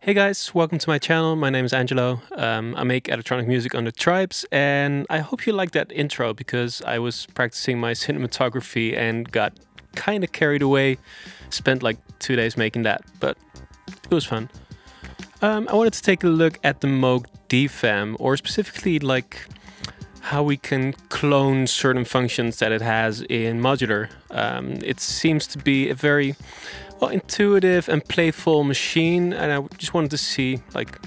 Hey guys, welcome to my channel. My name is Angelo. I make electronic music under Tribes, and I hope you like that intro because I was practicing my cinematography and got kind of carried away. Spent like 2 days making that, but it was fun. I wanted to take a look at the Moog DFAM, or specifically like how we can clone certain functions that it has in modular. It seems to be a very intuitive and playful machine, and I just wanted to see like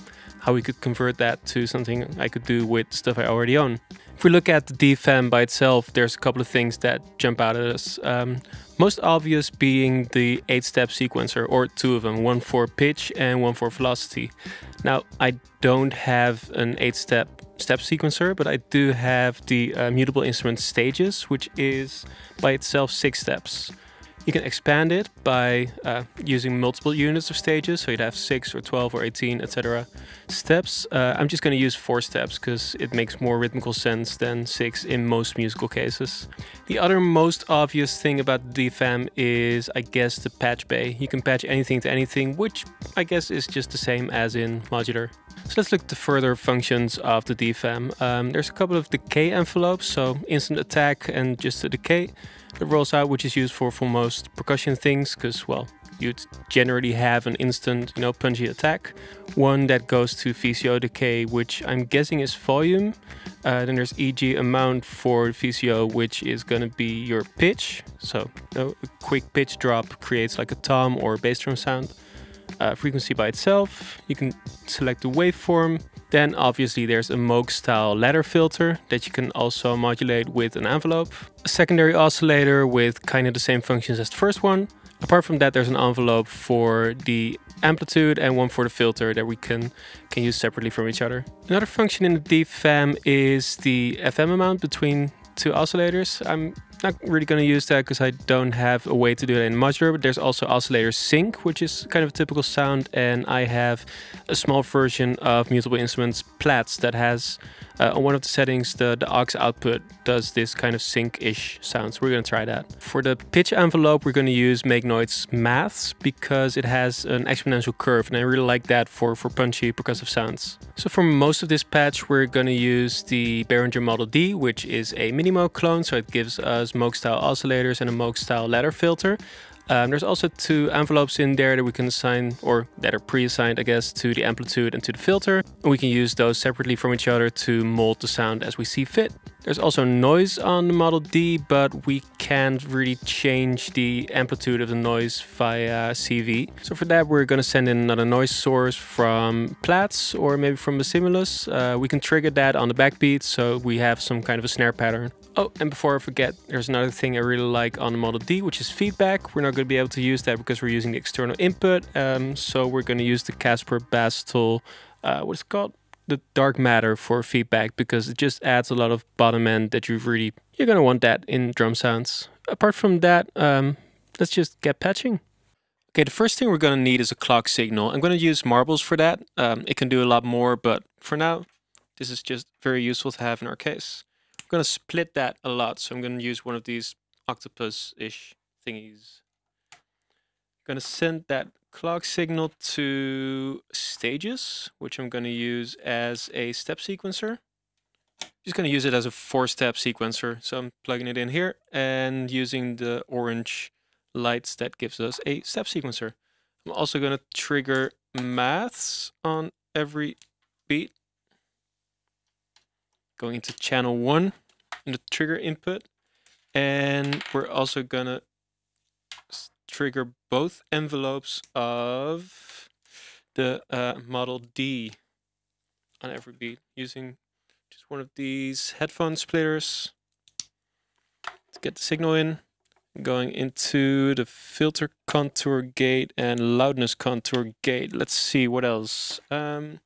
how we could convert that to something I could do with stuff I already own. If we look at the DFAM by itself, there's a couple of things that jump out at us. Most obvious being the 8-step sequencer, or two of them, one for pitch and one for velocity. Now, I don't have an 8-step sequencer, but I do have the mutable instrument stages, which is by itself 6 steps. You can expand it by using multiple units of stages, so you'd have 6 or 12 or 18, etc. steps. I'm just going to use 4 steps because it makes more rhythmical sense than 6 in most musical cases. The other most obvious thing about the DFAM is, I guess, the patch bay. You can patch anything to anything, which I guess is just the same as in modular. So let's look at the further functions of the DFAM. There's a couple of decay envelopes, so instant attack and just a decay that rolls out, which is used for most percussion things, because, well, you'd generally have an instant, punchy attack. One that goes to VCO decay, which I'm guessing is volume. Then there's EG amount for VCO, which is going to be your pitch. So a quick pitch drop creates like a tom or bass drum sound. Frequency by itself, you can select the waveform. Then obviously there's a Moog style ladder filter that you can also modulate with an envelope. A secondary oscillator with kind of the same functions as the first one. Apart from that, there's an envelope for the amplitude and one for the filter that we can use separately from each other. Another function in the DFAM is the FM amount between two oscillators. I'm not really going to use that because I don't have a way to do that in modular, but there's also oscillator sync, which is kind of a typical sound, and I have a small version of Mutable Instruments Plats that has, on one of the settings, the aux output does this kind of sync-ish sound, so we're going to try that. For the pitch envelope, we're going to use Make-Noise Maths because it has an exponential curve, and I really like that for punchy percussive sounds. So for most of this patch, we're going to use the Behringer Model D, which is a mini-Moog clone, so it gives us Moog-style oscillators and a Moog-style ladder filter. There's also 2 envelopes in there that we can assign, or that are pre-assigned, I guess, to the amplitude and to the filter. And we can use those separately from each other to mold the sound as we see fit. There's also noise on the Model D, but we can't really change the amplitude of the noise via CV. So for that, we're going to send in another noise source from Plats or maybe from the Stimulus. We can trigger that on the backbeat, so we have some kind of a snare pattern. Oh, and before I forget, there's another thing I really like on the Model D, which is feedback. We're not going to be able to use that because we're using the external input. So we're going to use the Casper Bass tool, what's it called? The dark matter for feedback, because it just adds a lot of bottom end that you're going to want that in drum sounds. Apart from that, let's just get patching. Okay, the first thing we're going to need is a clock signal. I'm going to use marbles for that. It can do a lot more, but for now, this is just very useful to have in our case. I'm going to split that a lot, so I'm going to use one of these octopus-ish thingies. I'm going to send that clock signal to stages, which I'm going to use as a step sequencer. Just going to use it as a 4-step sequencer, so I'm plugging it in here and using the orange lights that gives us a step sequencer. I'm also going to trigger maths on every beat. Going into channel 1 in the trigger input, and we're also gonna trigger both envelopes of the Model D on every beat using just one of these headphone splitters to get the signal in. Going into the filter contour gate and loudness contour gate. Let's see what else. I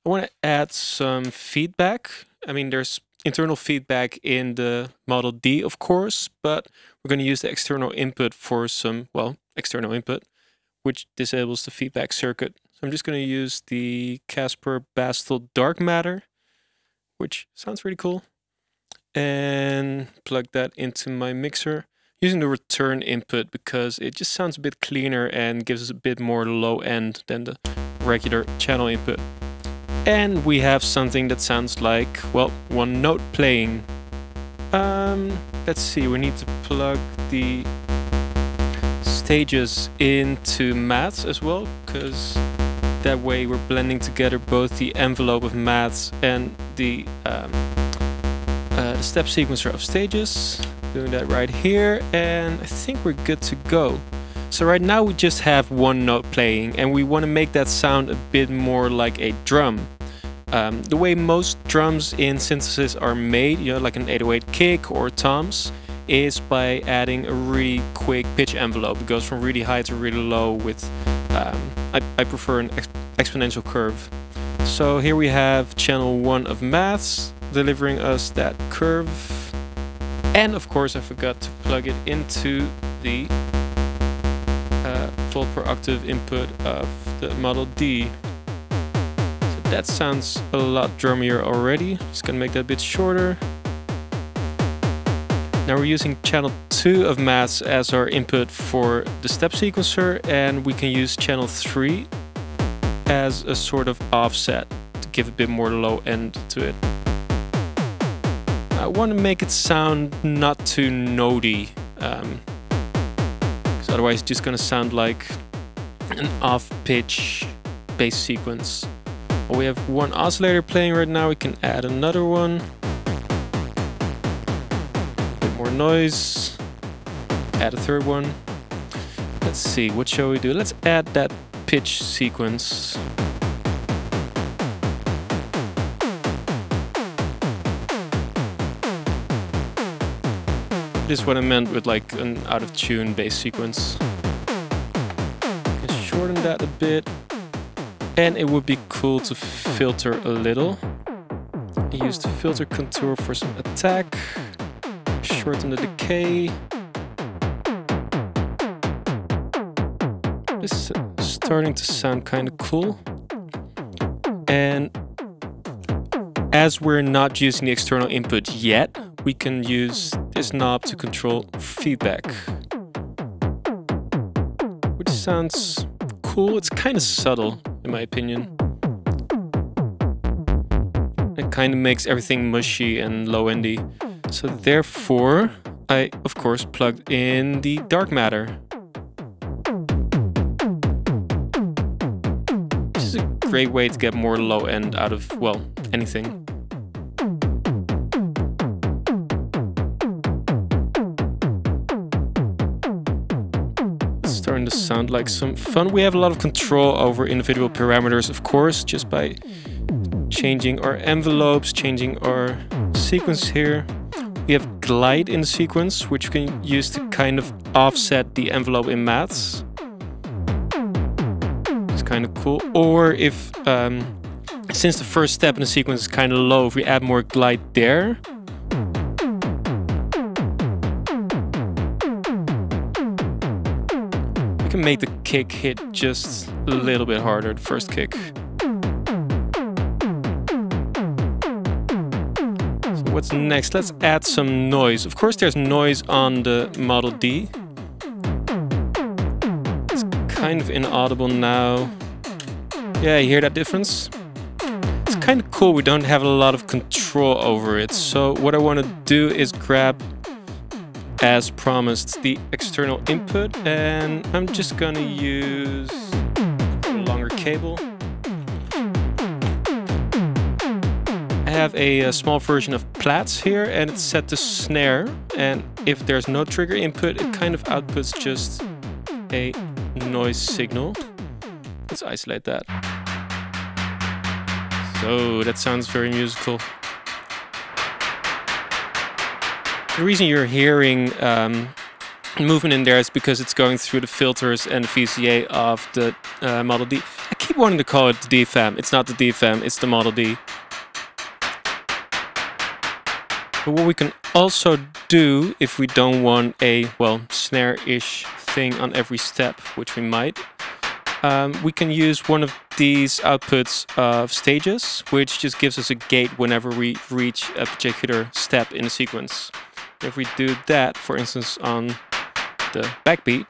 want to add some feedback. I mean, there's internal feedback in the Model D, of course, but we're going to use the external input for some, external input, which disables the feedback circuit. So I'm just going to use the Casper Bastel Dark Matter, which sounds really cool, and plug that into my mixer. Using the return input because it just sounds a bit cleaner and gives us a bit more low end than the regular channel input. And we have something that sounds like, well, one note playing. Let's see, we need to plug the stages into maths as well, because that way we're blending together both the envelope of maths and the step sequencer of stages. Doing that right here, and I think we're good to go. So right now we just have one note playing, and we want to make that sound a bit more like a drum. The way most drums in synthesis are made, you know, like an 808 kick or toms, is by adding a really quick pitch envelope. It goes from really high to really low with, I prefer an exponential curve. So here we have channel 1 of maths delivering us that curve. And of course I forgot to plug it into the volt per octave input of the Model D. So that sounds a lot drummier already. Just gonna make that a bit shorter. Now we're using channel 2 of maths as our input for the step sequencer, and we can use channel 3 as a sort of offset to give a bit more low end to it. I want to make it sound not too notey, because otherwise it's just going to sound like an off-pitch bass sequence. Well, we have one oscillator playing right now, we can add another one. More noise, add a third one. Let's see, what shall we do? Let's add that pitch sequence. This is what I meant with like an out of tune bass sequence. Can shorten that a bit, and it would be cool to filter a little. Use the filter contour for some attack. Shorten the decay. This is starting to sound kind of cool. And as we're not using the external input yet, we can use this knob to control feedback, which sounds cool. It's kind of subtle, in my opinion. It kind of makes everything mushy and low-endy. So therefore, I of course plugged in the dark matter. Which is a great way to get more low end out of, well, anything. It's starting to sound like some fun. We have a lot of control over individual parameters, of course, just by changing our envelopes, changing our sequence here. We have glide in the sequence, which we can use to kind of offset the envelope in maths. It's kind of cool. Or if, since the first step in the sequence is kind of low, if we add more glide there, we can make the kick hit just a little bit harder, the first kick. What's next? Let's add some noise. Of course there's noise on the Model D. It's kind of inaudible now. Yeah, you hear that difference? It's kind of cool, we don't have a lot of control over it. So what I want to do is grab, as promised, the external input, and I'm just gonna use a longer cable. I have a small version of Platts here, and it's set to snare, and if there's no trigger input, it kind of outputs just a noise signal. Let's isolate that. So that sounds very musical. The reason you're hearing movement in there is because it's going through the filters and the VCA of the Model D. I keep wanting to call it the DFAM. It's not the DFAM, it's the Model D. But what we can also do, if we don't want a, well, snare-ish thing on every step, which we might, we can use one of these outputs of stages, which just gives us a gate whenever we reach a particular step in the sequence. If we do that, for instance, on the backbeat,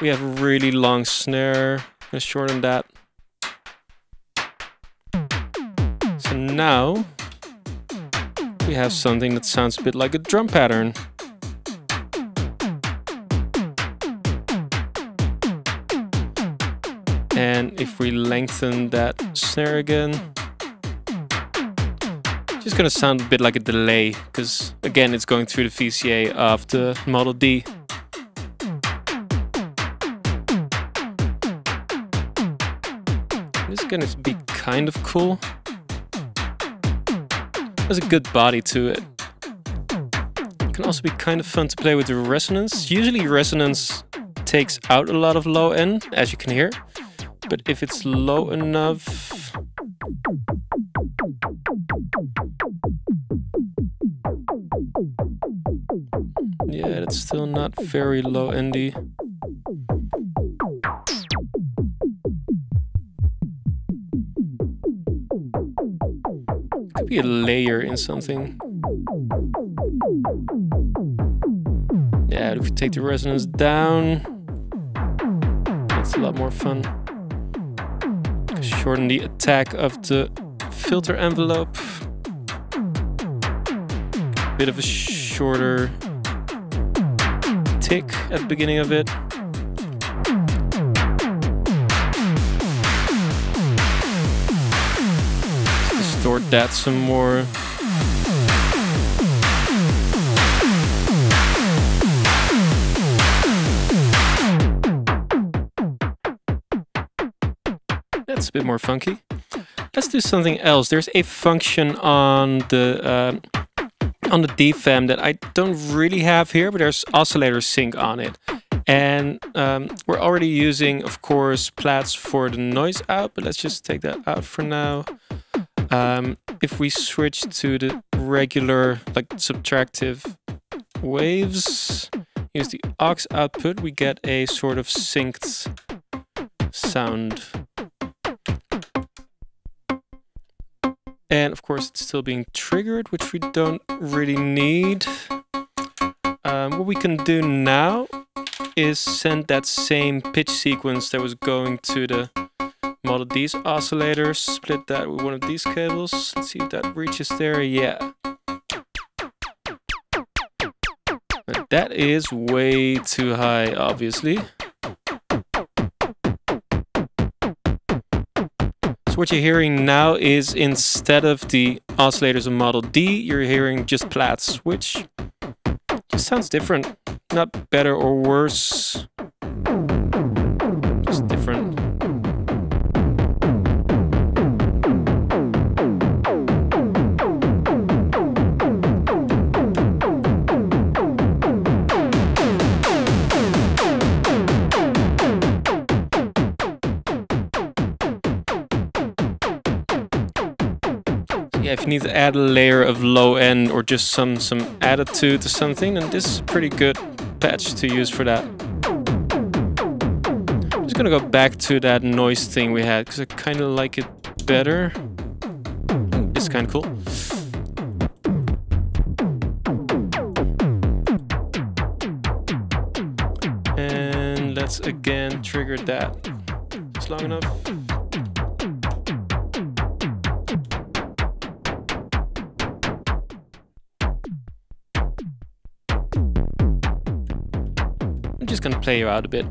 We have a really long snare. I'm gonna shorten that. So now we have something that sounds a bit like a drum pattern. And if we lengthen that snare again, it's just gonna sound a bit like a delay, because again it's going through the VCA of the Model D. This is gonna be kind of cool. There's a good body to it. It can also be kind of fun to play with the resonance. Usually resonance takes out a lot of low end, as you can hear. But if it's low enough, yeah, it's still not very low endy. Could be a layer in something. Yeah, if you take the resonance down, it's a lot more fun. Shorten the attack of the filter envelope. Bit of a shorter tick at the beginning of it. Let's distort that some more. That's a bit more funky. Let's do something else. There's a function on the DFAM that I don't really have here, but there's oscillator sync on it. And we're already using, of course, plats for the noise out, but let's just take that out for now. If we switch to the regular, like subtractive waves, use the aux output, we get a sort of synced sound. And of course it's still being triggered, which we don't really need. What we can do now is send that same pitch sequence that was going to the Model D's oscillators, split that with one of these cables. Let's see if that reaches there. Yeah. But that is way too high, obviously. So what you're hearing now is, instead of the oscillators of Model D, you're hearing just plats, which just sounds different. Not better or worse, just different. Yeah, if you need to add a layer of low end or just some attitude to something, then this is a pretty good patch to use for that. I'm just gonna go back to that noise thing we had, because I kind of like it better. It's kind of cool. And let's again trigger that. It's long enough. I'm just gonna play you out a bit.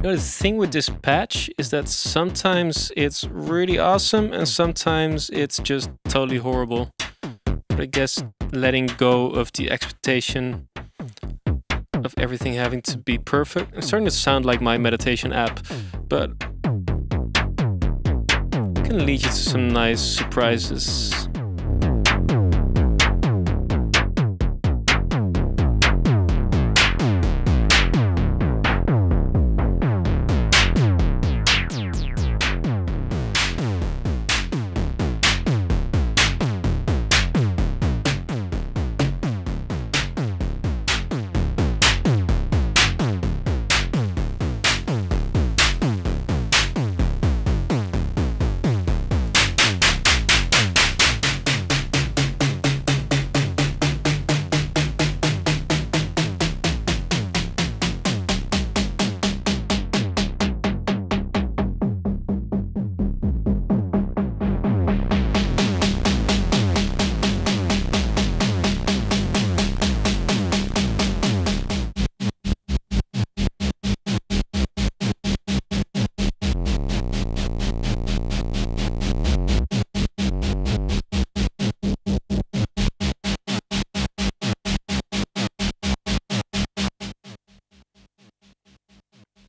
You know, the thing with this patch is that sometimes it's really awesome and sometimes it's just totally horrible. But I guess letting go of the expectation of everything having to be perfect. I'm starting to sound like my meditation app, but it can lead you to some nice surprises.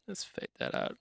Let's fade that out.